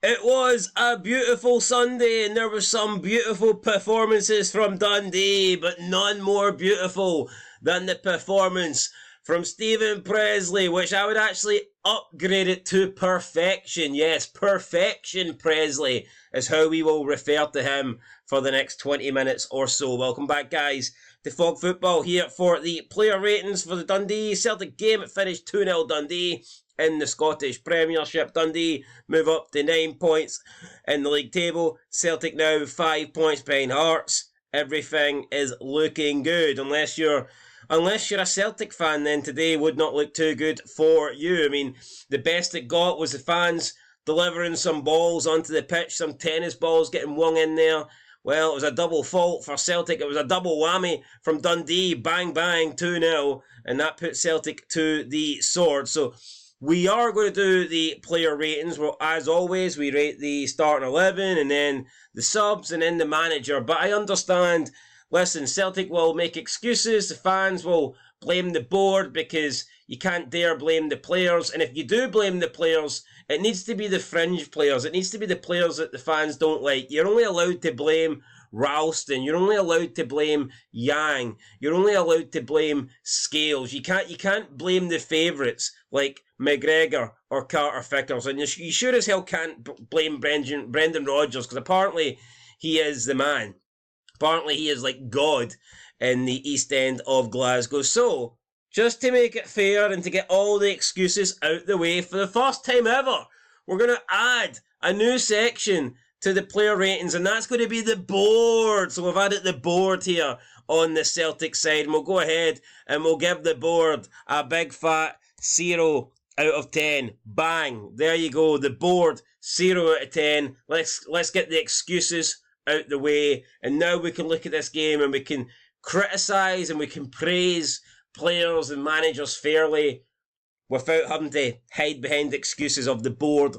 It was a beautiful Sunday and there were some beautiful performances from Dundee, but none more beautiful than the performance from Stephen Pressley, which I would actually upgrade it to perfection. Yes, perfection Pressley is how we will refer to him for the next 20 minutes or so. Welcome back, guys, to Fog Football here for the player ratings for the Dundee Celtic game. It finished 2-0 Dundee in the Scottish Premiership. Dundee move up to 9 points in the league table. Celtic now 5 points behind Hearts. Everything is looking good, unless you're a Celtic fan, then today would not look too good for you. I mean, the best it got was the fans delivering some balls onto the pitch, some tennis balls getting wung in there. Well, it was a double fault for Celtic. It was a double whammy from Dundee. Bang, bang, 2-0. And that put Celtic to the sword. So we are going to do the player ratings. Well, as always, we rate the starting 11 and then the subs and then the manager. But I understand, listen, Celtic will make excuses. The fans will blame the board because you can't dare blame the players. And if you do blame the players, it needs to be the fringe players. It needs to be the players that the fans don't like. You're only allowed to blame Ralston. You're only allowed to blame Yang. You're only allowed to blame Scales. You can't blame the favourites like McGregor or Carter Vickers. And you sure as hell can't blame Brendan Rodgers, because apparently he is the man. Apparently he is like God in the East End of Glasgow. So, just to make it fair and to get all the excuses out the way, for the first time ever, we're going to add a new section to the player ratings, and that's going to be the board. So we've added the board here on the Celtic side, and we'll go ahead and we'll give the board a big fat 0 out of 10. Bang. There you go. The board, 0 out of 10. Let's get the excuses out the way, and now we can look at this game and we can criticise and we can praise players and managers fairly without having to hide behind excuses of the board.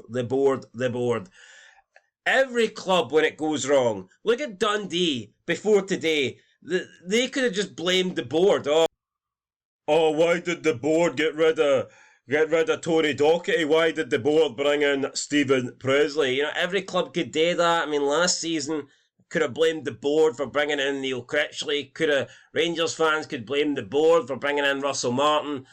Every club, when it goes wrong, look at Dundee before today. They could have just blamed the board. Oh, why did the board get rid of Tony Docherty? Why did the board bring in Stephen Pressley? You know, every club could do that. I mean, last season could have blamed the board for bringing in Neil Critchley. Rangers fans could blame the board for bringing in Russell Martin.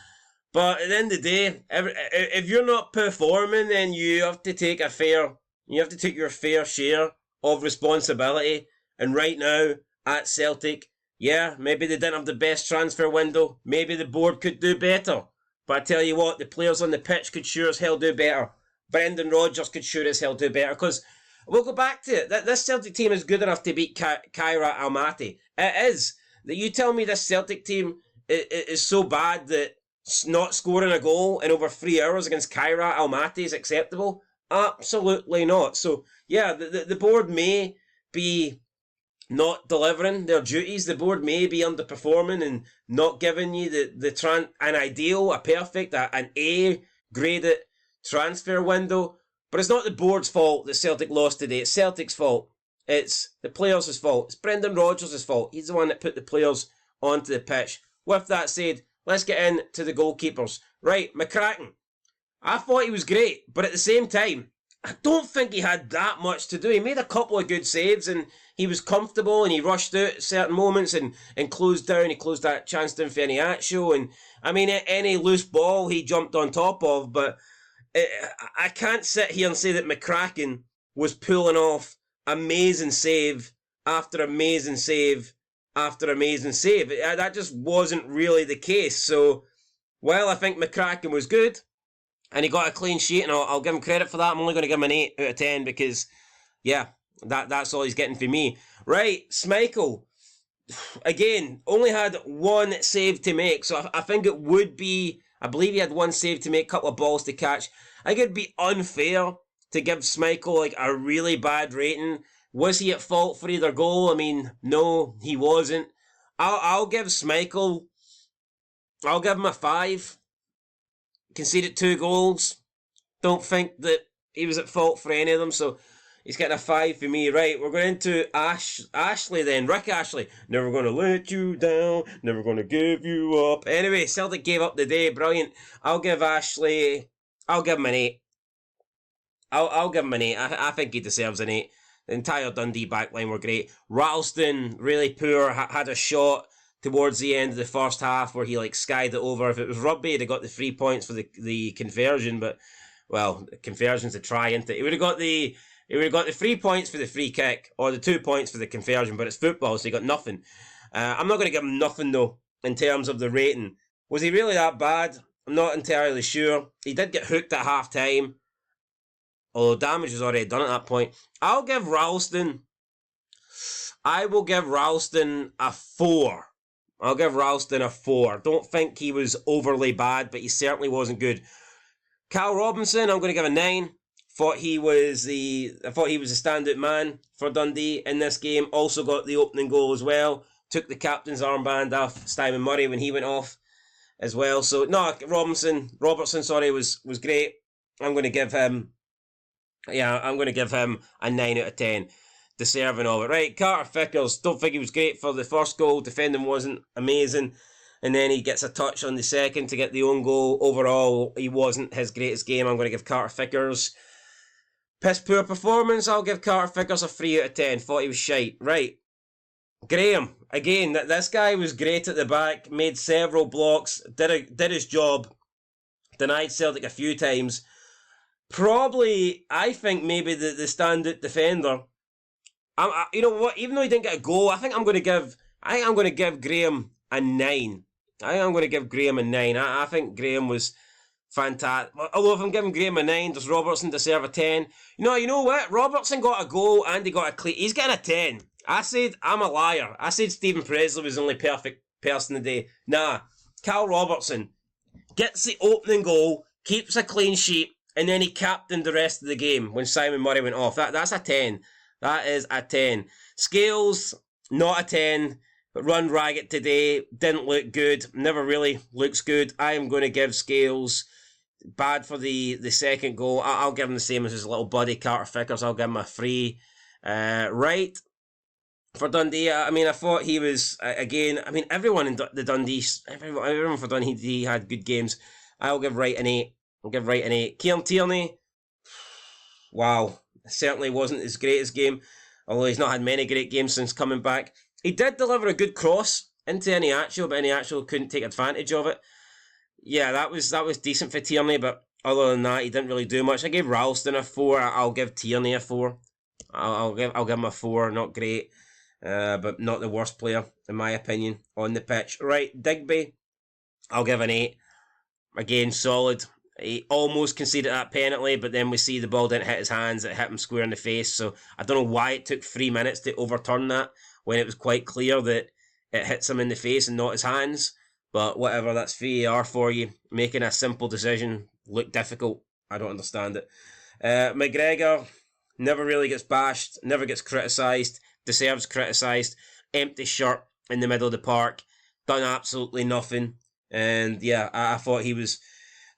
But at the end of the day, if you're not performing, then you have to take your fair share of responsibility. And right now, at Celtic, yeah, maybe they didn't have the best transfer window. Maybe the board could do better. But I tell you what, the players on the pitch could sure as hell do better. Brendan Rodgers could sure as hell do better. Because we'll go back to it. This Celtic team is good enough to beat Kyra Almaty. It is. That you tell me this Celtic team is so bad that not scoring a goal in over 3 hours against Kyra Almaty is acceptable? Absolutely not. So, yeah, the board may be not delivering their duties. The board may be underperforming and not giving you an ideal, a perfect, an A-graded transfer window. But it's not the board's fault that Celtic lost today. It's Celtic's fault. It's the players' fault. It's Brendan Rodgers' fault. He's the one that put the players onto the pitch. With that said, let's get into the goalkeepers. Right, McCracken. I thought he was great, but at the same time, I don't think he had that much to do. He made a couple of good saves and he was comfortable and he rushed out at certain moments and closed down. He closed that chance down for Eniacho, and I mean, any loose ball he jumped on top of, but I can't sit here and say that McCracken was pulling off amazing save after amazing save after amazing save. That just wasn't really the case. So, while I think McCracken was good, and he got a clean sheet, and I'll give him credit for that. I'm only going to give him an 8 out of 10 because, yeah, that's all he's getting for me. Right, Schmeichel. Again, only had one save to make, so I think it would be, I believe he had one save to make, a couple of balls to catch. I think it'd be unfair to give Schmeichel like a really bad rating. Was he at fault for either goal? I mean, no, he wasn't. I'll give Schmeichel, I'll give him a 5. Conceded 2 goals. Don't think that he was at fault for any of them, so he's getting a 5 for me. Right, we're going into Ashley then. Rick Ashley. Never going to let you down. Never going to give you up. Anyway, Celtic gave up the day. Brilliant. I'll give him an 8. I'll give him an 8. I think he deserves an 8. The entire Dundee backline were great. Ralston, really poor, had a shot towards the end of the first half where he like skied it over. If it was rugby, he'd have got the 3 points for the conversion, but well, conversion's a try, isn't it? He would have got the 3 points for the free kick or the 2 points for the conversion, but it's football, so he got nothing. I'm not going to give him nothing though in terms of the rating. Was he really that bad? I'm not entirely sure. He did get hooked at half time, although damage was already done at that point. I will give Ralston a 4. I'll give Ralston a 4. Don't think he was overly bad, but he certainly wasn't good. Cal Robinson, I'm going to give a 9. Thought he was the standout man for Dundee in this game. Also got the opening goal as well. Took the captain's armband off Stephen Murray when he went off as well. So no, Robertson, was great. I'm going to give him a 9 out of 10. Deserving of it. Right, Carter Vickers, don't think he was great for the first goal. Defending wasn't amazing. And then he gets a touch on the second to get the own goal. Overall, he wasn't his greatest game. I'm going to give Carter Vickers piss poor performance. I'll give Carter Vickers a 3 out of 10. Thought he was shite. Right. Graham, again, this guy was great at the back, made several blocks, did his job, denied Celtic a few times. Probably, I think maybe the standout defender. You know what? Even though he didn't get a goal, I think I'm going to give Graham a 9. I think Graham was fantastic. Although if I'm giving Graham a 9, does Robertson deserve a 10? You know what? Robertson got a goal and he got a clean. He's getting a 10. I said I'm a liar. I said Stephen Pressley was the only perfect person today. Nah, Cal Robertson gets the opening goal, keeps a clean sheet, and then he captained the rest of the game when Simon Murray went off. That's a 10. That is a 10. Scales, not a 10, but run ragged today. Didn't look good. Never really looks good. I am going to give Scales bad for the second goal. I'll give him the same as his little buddy Carter Vickers. I'll give him a 3. Right. For Dundee, I thought he was, again, everyone in the Dundee, everyone for Dundee had good games. I'll give Wright an 8. Kieran Tierney, wow, certainly wasn't his greatest game, although he's not had many great games since coming back. He did deliver a good cross into Iniacho, but Iniacho couldn't take advantage of it. Yeah, that was decent for Tierney, but other than that, he didn't really do much. I gave Ralston a 4. I'll give Tierney a 4. I'll give him a 4. Not great. But not the worst player, in my opinion, on the pitch. Right, Digby, I'll give an 8. Again, solid. He almost conceded that penalty, but then we see the ball didn't hit his hands, it hit him square in the face. So I don't know why it took 3 minutes to overturn that when it was quite clear that it hits him in the face and not his hands. But whatever, that's VAR for you. Making a simple decision look difficult. I don't understand it. McGregor never really gets bashed, never gets criticised. Deserves criticised. Empty shirt in the middle of the park. Done absolutely nothing. And yeah, I thought he was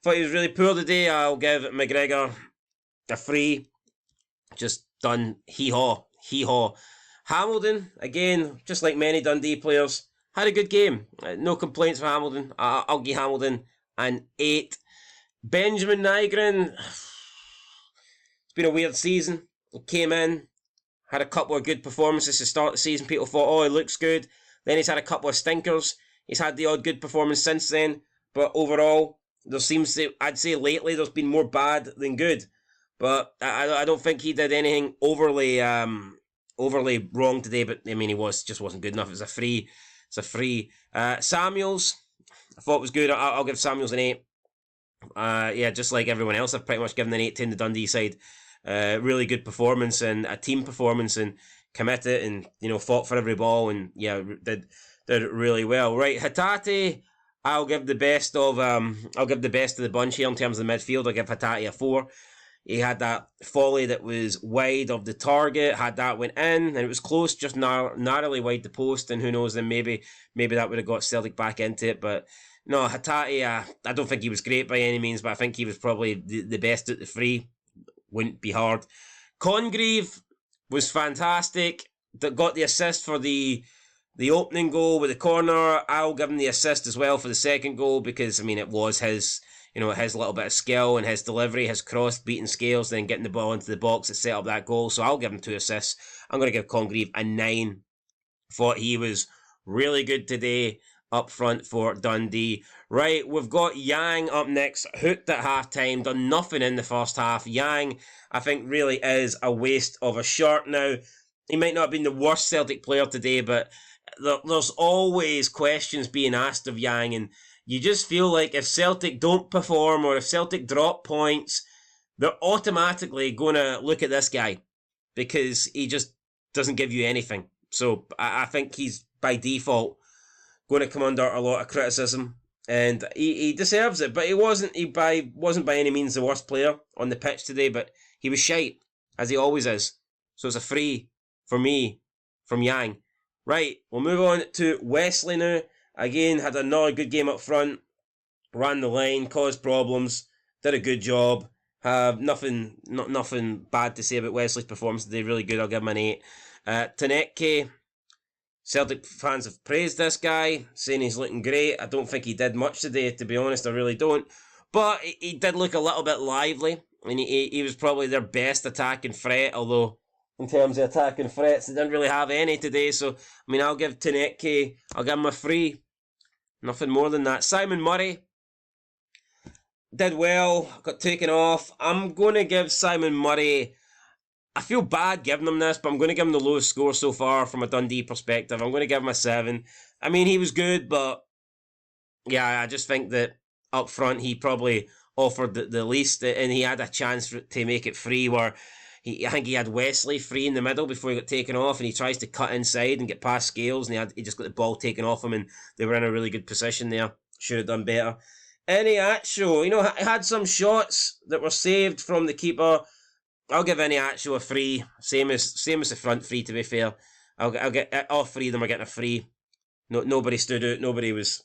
really poor today. I'll give McGregor a 3. Just done hee-haw. Hamilton, again, just like many Dundee players, had a good game. No complaints for Hamilton. I'll give Hamilton an 8. Benjamin Nygren, it's been a weird season. He came in, had a couple of good performances to start the season. People thought, oh, he looks good. Then he's had a couple of stinkers. He's had the odd good performance since then. But overall, I'd say lately, there's been more bad than good. But I don't think he did anything overly wrong today. But he just wasn't good enough. It's a 3. Samuels, I thought was good. I'll give Samuels an 8. Just like everyone else, I've pretty much given an 8 to the Dundee side. Really good performance and a team performance and committed and fought for every ball and did it really well. Right, Hatate, I'll give the best of the bunch here in terms of the midfield. I'll give Hatate a 4. He had that volley that was wide of the target, had that went in, and it was close, just narrowly wide the post, and who knows, then maybe that would have got Celtic back into it. But no, Hatate, I don't think he was great by any means, but I think he was probably the best at the 3. Wouldn't be hard. Congreve was fantastic. That got the assist for the opening goal with the corner. I'll give him the assist as well for the second goal because it was his his little bit of skill and his delivery, his cross, beating Scales, then getting the ball into the box to set up that goal. So I'll give him 2 assists. I'm going to give Congreve a 9. Thought he was really good today up front for Dundee. Right, we've got Yang up next, hooked at half-time, done nothing in the first half. Yang, I think, really is a waste of a shirt now. He might not have been the worst Celtic player today, but there's always questions being asked of Yang, and you just feel like if Celtic don't perform or if Celtic drop points, they're automatically going to look at this guy because he just doesn't give you anything. So I think he's, by default, going to come under a lot of criticism, and he deserves it. But he wasn't by any means the worst player on the pitch today, but he was shite, as he always is. So it's a free for me from Yang. Right, we'll move on to Wesley now. Again, had another good game up front, ran the line, caused problems, did a good job. Have nothing bad to say about Wesley's performance today. Really good. I'll give him an 8. Taneke, Celtic fans have praised this guy, saying he's looking great. I don't think he did much today, to be honest. I really don't. But he did look a little bit lively. I mean, he was probably their best attacking threat, although in terms of attacking threats, they didn't really have any today. So, I mean, I'll give Taneke, I'll give him a 3. Nothing more than that. Simon Murray did well, got taken off. I'm going to give Simon Murray, I feel bad giving him this, but I'm going to give him the lowest score so far from a Dundee perspective. I'm going to give him a 7. I mean, he was good, but yeah, I just think that up front he probably offered the least, and he had a chance to make it free where I think he had Wesley free in the middle before he got taken off, and he tries to cut inside and get past Scales, and he just got the ball taken off him, and they were in a really good position there. Should have done better. Iniacho, had some shots that were saved from the keeper. I'll give Iniacho a 3. Same as the front 3, to be fair. I'll get all 3 of them are getting a 3. Nobody stood out. Nobody was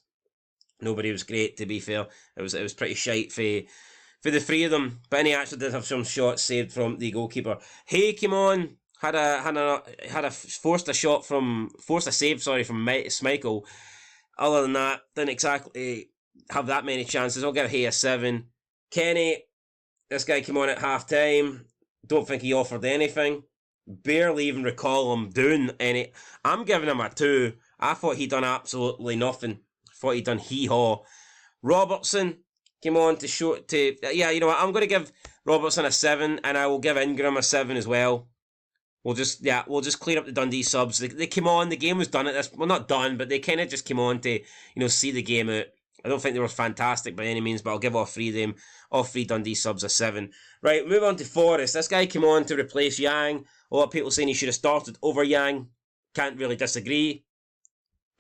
great, to be fair. It was pretty shite for the 3 of them. But Iniacho did have some shots saved from the goalkeeper. Hay came on, forced a save from Schmeichel. Other than that, didn't exactly have that many chances. I'll give Hay a 7. Kenny, this guy came on at half time. Don't think he offered anything. Barely even recall him doing any. I'm giving him a 2. I thought he'd done absolutely nothing. I thought he'd done hee-haw. Robertson came on I'm going to give Robertson a 7, and I will give Ingram a 7 as well. We'll just clear up the Dundee subs. They came on, the game was done at this, well, not done, but they kind of just came on to, see the game out. I don't think they were fantastic by any means, but I'll give all 3 of them, all 3 Dundee subs a 7. Right, move on to Forrest. This guy came on to replace Yang. A lot of people saying he should have started over Yang. Can't really disagree.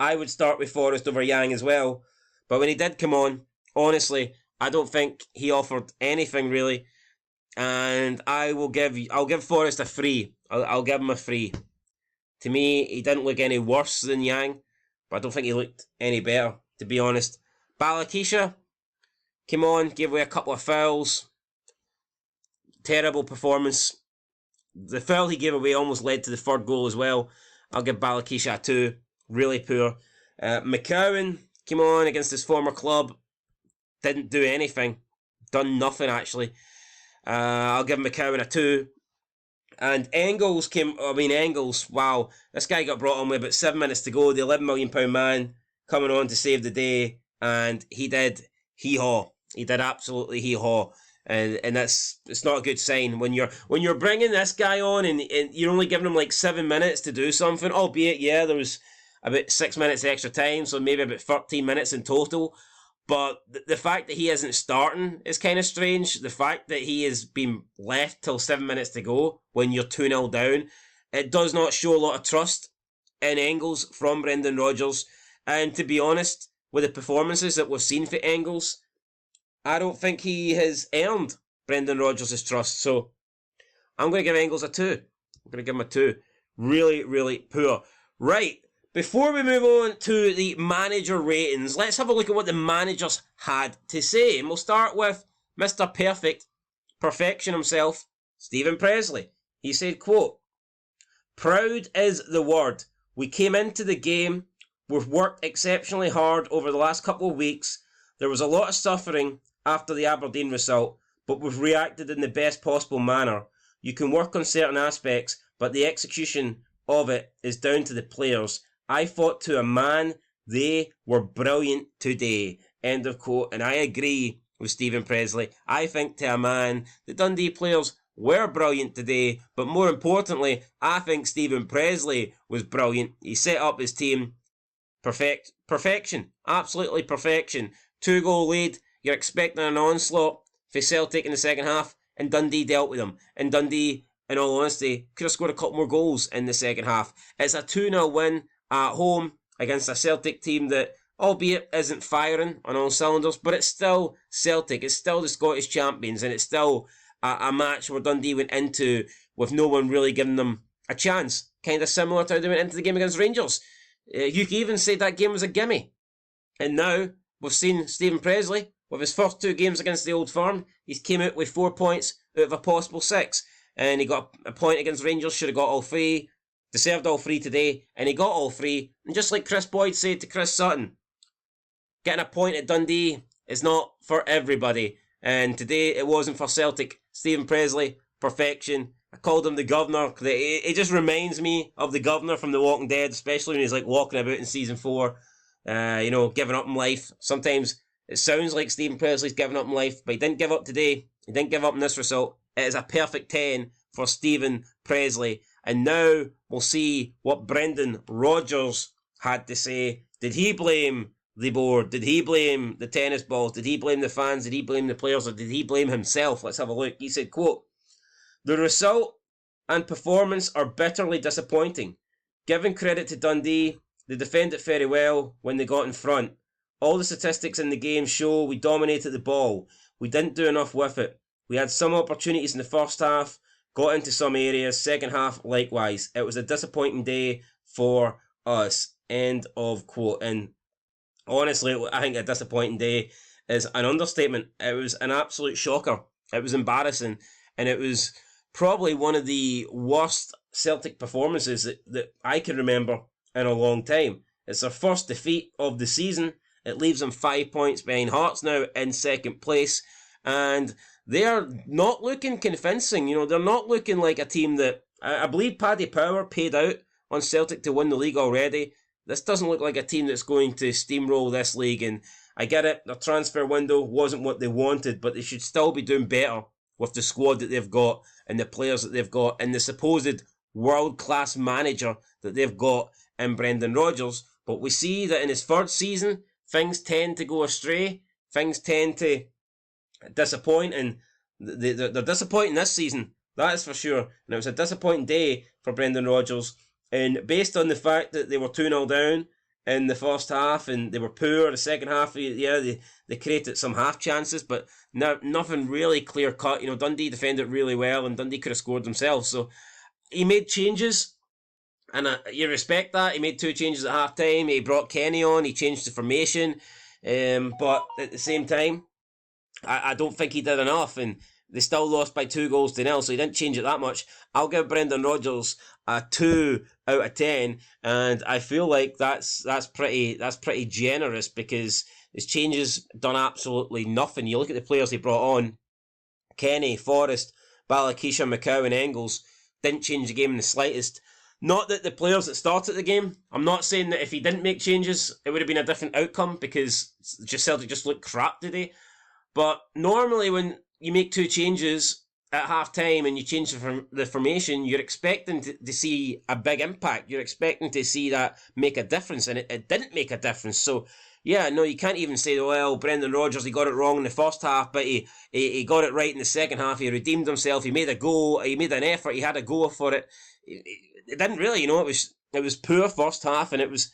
I would start with Forrest over Yang as well. But when he did come on, honestly, I don't think he offered anything really. And I'll give Forrest a 3. I'll give him a 3. To me, he didn't look any worse than Yang, but I don't think he looked any better, to be honest. Balakisha came on, gave away a couple of fouls. Terrible performance. The foul he gave away almost led to the 3rd goal as well. I'll give Balakisha a 2. Really poor. McCowan came on against his former club. Didn't do anything. Done nothing, actually. I'll give McCowan a 2. And Engels, wow. This guy got brought on with about 7 minutes to go. The £11 million man coming on to save the day. And he did hee-haw. He did absolutely hee-haw. And it's not a good sign when you're bringing this guy on and you're only giving him like 7 minutes to do something, albeit there was about 6 minutes extra time, so maybe about 13 minutes in total. But the fact that he isn't starting is kind of strange. The fact that he has been left till 7 minutes to go when you're 2-0 down, it does not show a lot of trust in Engels from Brendan Rodgers. And to be honest, with the performances that we've seen for Engels, I don't think he has earned Brendan Rodgers' trust. So I'm going to give Engels a 2. I'm going to give him a 2. Really, really poor. Right, before we move on to the manager ratings, let's have a look at what the managers had to say. And we'll start with Mr. Perfection himself, Stephen Pressley. He said, quote, "Proud is the word. We came into the game. We've worked exceptionally hard over the last couple of weeks. There was a lot of suffering, after the Aberdeen result, but we've reacted in the best possible manner. You can work on certain aspects, but the execution of it is down to the players. I thought to a man, they were brilliant today. End of quote. And I agree with Stephen Pressley. I think to a man, the Dundee players were brilliant today, but more importantly, I think Stephen Pressley was brilliant. He set up his team perfection, absolutely perfection. 2-goal lead, you're expecting an onslaught for Celtic in the second half, and Dundee dealt with them. And Dundee, in all honesty, could have scored a couple more goals in the second half. It's a 2-0 win at home against a Celtic team that, albeit isn't firing on all cylinders, but it's still Celtic, it's still the Scottish champions, and it's still a match where Dundee went into with no one really giving them a chance. Kind of similar to how they went into the game against Rangers. You could even say that game was a gimme. And now, we've seen Stephen Pressley, with his first 2 games against the Old Firm, he's came out with 4 points out of a possible 6. And he got a point against Rangers, should have got all 3, deserved all 3 today, and he got all 3. And just like Chris Boyd said to Chris Sutton, getting a point at Dundee is not for everybody. And today it wasn't for Celtic. Stephen Pressley, perfection. I called him the governor. It just reminds me of the governor from The Walking Dead, especially when he's like walking about in season 4, giving up on life. Sometimes it sounds like Stephen Pressley's giving up on life, but he didn't give up today. He didn't give up in this result. It is a perfect 10 for Stephen Pressley. And now we'll see what Brendan Rodgers had to say. Did he blame the board? Did he blame the tennis balls? Did he blame the fans? Did he blame the players? Or did he blame himself? Let's have a look. He said, quote, "The result and performance are bitterly disappointing. Giving credit to Dundee, they defended very well when they got in front. All the statistics in the game show we dominated the ball. We didn't do enough with it. We had some opportunities in the first half, got into some areas, second half likewise. It was a disappointing day for us." End of quote. And honestly, I think a disappointing day is an understatement. It was an absolute shocker. It was embarrassing. And it was probably one of the worst Celtic performances that I can remember in a long time. It's their first defeat of the season. It leaves them 5 points behind Hearts now in second place. And they're not looking convincing. They're not looking like a team that... I believe Paddy Power paid out on Celtic to win the league already. This doesn't look like a team that's going to steamroll this league. And I get it, their transfer window wasn't what they wanted, but they should still be doing better with the squad that they've got and the players that they've got and the supposed world-class manager that they've got in Brendan Rodgers. But we see that in his third season, things tend to go astray. Things tend to disappoint, and they're disappointing this season, that is for sure. And it was a disappointing day for Brendan Rodgers. And based on the fact that they were 2-0 down in the first half and they were poor the second half, they created some half chances, but nothing really clear cut. Dundee defended really well and Dundee could have scored themselves. So he made changes, and you respect that. He made 2 changes at half time. He brought Kenny on, he changed the formation, but at the same time, I don't think he did enough, and they still lost by 2-0, so he didn't change it that much. I'll give Brendan Rodgers a 2 out of 10, and I feel like that's pretty generous, because his changes done absolutely nothing. You look at the players he brought on: Kenny, Forrest, Balakisha, Macau and Engels. Didn't change the game in the slightest. Not that the players that started the game, I'm not saying that if he didn't make changes, it would have been a different outcome, because Celtic just looked crap today. But normally when you make 2 changes at half time and you change the formation, you're expecting to see a big impact. You're expecting to see that make a difference, and it didn't make a difference. So, yeah, no, you can't even say, well, Brendan Rodgers, he got it wrong in the first half, but he got it right in the second half. He redeemed himself. He made a goal. He made an effort. He had a go for it. It didn't really, it was poor first half, and it was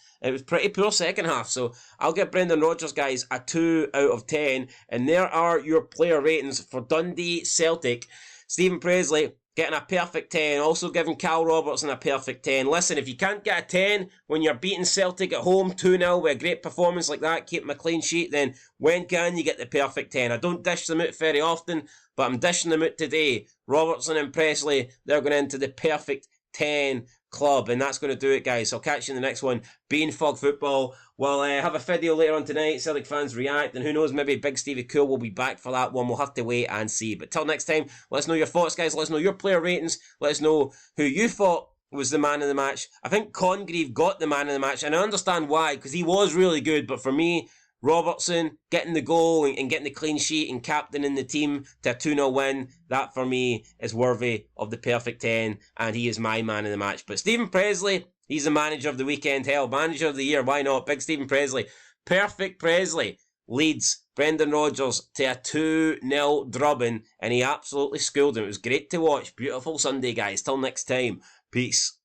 pretty poor second half. So I'll give Brendan Rodgers, guys, a 2 out of 10. And there are your player ratings for Dundee Celtic. Stephen Pressley getting a perfect 10. Also giving Cal Robertson a perfect 10. Listen, if you can't get a 10 when you're beating Celtic at home 2-0 with a great performance like that, keeping a clean sheet, then when can you get the perfect 10? I don't dish them out very often, but I'm dishing them out today. Robertson and Pressley, they're going into the perfect 10 club. And that's going to do it, guys. So I'll catch you in the next one. Being Fog Football. We'll have a video later on tonight. Celtic fans react. And who knows, maybe Big Stevie Cool will be back for that one. We'll have to wait and see. But till next time, let us know your thoughts, guys. Let us know your player ratings. Let us know who you thought was the man of the match. I think Congreve got the man of the match. And I understand why, because he was really good. But for me, Robertson getting the goal and getting the clean sheet and captaining the team to a 2-0 win, that for me is worthy of the perfect 10, and he is my man of the match. But Stephen Pressley, he's the manager of the weekend. Hell, manager of the year, why not? Big Stephen Pressley. Perfect Pressley leads Brendan Rodgers to a 2-0 drubbing, and he absolutely schooled him. It was great to watch. Beautiful Sunday, guys. Till next time. Peace.